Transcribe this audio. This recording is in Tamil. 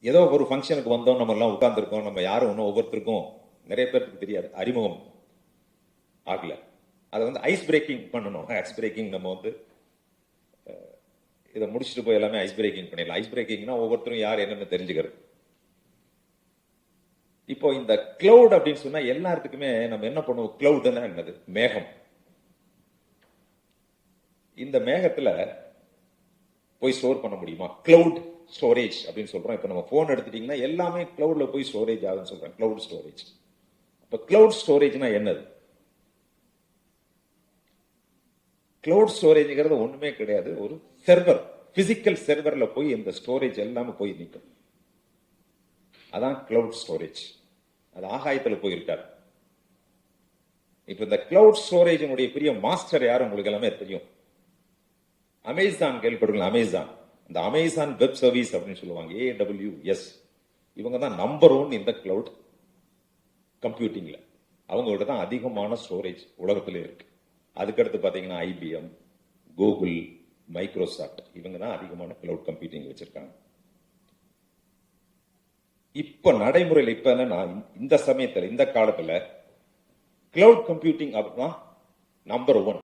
ஏதோ ஒரு ஃபங்க்ஷனுக்கு வந்தோம், நம்ம எல்லாம் உட்கார்ந்துருக்கோம், நம்ம யாரும் ஒன்றும் ஒவ்வொருத்தருக்கும் நிறைய பேருக்கு தெரியாது, அறிமுகம் ஆகல. அதை வந்து ஐஸ் பிரேக்கிங் பண்ணணும். ஐஸ் பிரேக்கிங் நம்ம வந்து இதை முடிச்சுட்டு போய் எல்லாமே ஐஸ் பிரேக்கிங் பண்ணிடலாம். ஐஸ் பிரேக்கிங்னா ஒவ்வொருத்தரும் யார் என்னன்னு தெரிஞ்சுக்கிறது. இப்போ இந்த கிளவுட் அப்படின்னு சொன்னா எல்லாத்துக்குமே நம்ம என்ன பண்ணுவோம்? கிளவுட்னா என்னது? மேகம். இந்த மேகத்துல போய் ஸ்டோர் பண்ண முடியுமா? கிளவுட் ஸ்டோரேஜ் அப்படின்னு சொல்றோம். இப்ப நம்ம போன் எடுத்துட்டீங்கன்னா எல்லாமே கிளவுட்ல போய் ஸ்டோரேஜ் ஆகுதுன்னு சொல்றேன். Cloud storage. இப்ப கிளவுட் ஸ்டோரேஜ்னா என்னது? கிளவுட் ஸ்டோரேஜ்ங்கிறது ஒண்ணுமே கிடையாது. ஒரு சர்வர், பிசிக்கல் சர்வர்ல போய் இந்த ஸ்டோரேஜ் எல்லாமே போய் நிற்கும். அதான் கிளவுட் ஸ்டோரேஜ். அது ஆகாயத்துல போயிருக்காரு. இப்ப இந்த கிளவுட் ஸ்டோரேஜ் பெரிய மாஸ்டர் யாரும் உங்களுக்கு எல்லாமே தெரியும். அமேசான் கேள்விப்படுங்க. அமேசான், இந்த அமேசான் வெப் சர்வீஸ் அப்படின்னு சொல்லுவாங்க, AWS. இவங்க தான் நம்பர் 1 இந்த கிளவுட் கம்ப்யூட்டிங்ல. அவங்கள்ட்ட தான் அதிகமான ஸ்டோரேஜ் உலகத்திலே இருக்கு. அதுக்கடுத்து பாத்தீங்கன்னா IBM, கூகுள், மைக்ரோசாப்ட், இவங்க தான் அதிகமான கிளவுட் கம்ப்யூட்டிங் வச்சிருக்காங்க. இப்ப நடைமுறையில் இப்ப என்னன்னா, இந்த சமயத்துல இந்த காலத்துல கிளவுட் கம்ப்யூட்டிங் அப்படின்னா நம்பர் 1.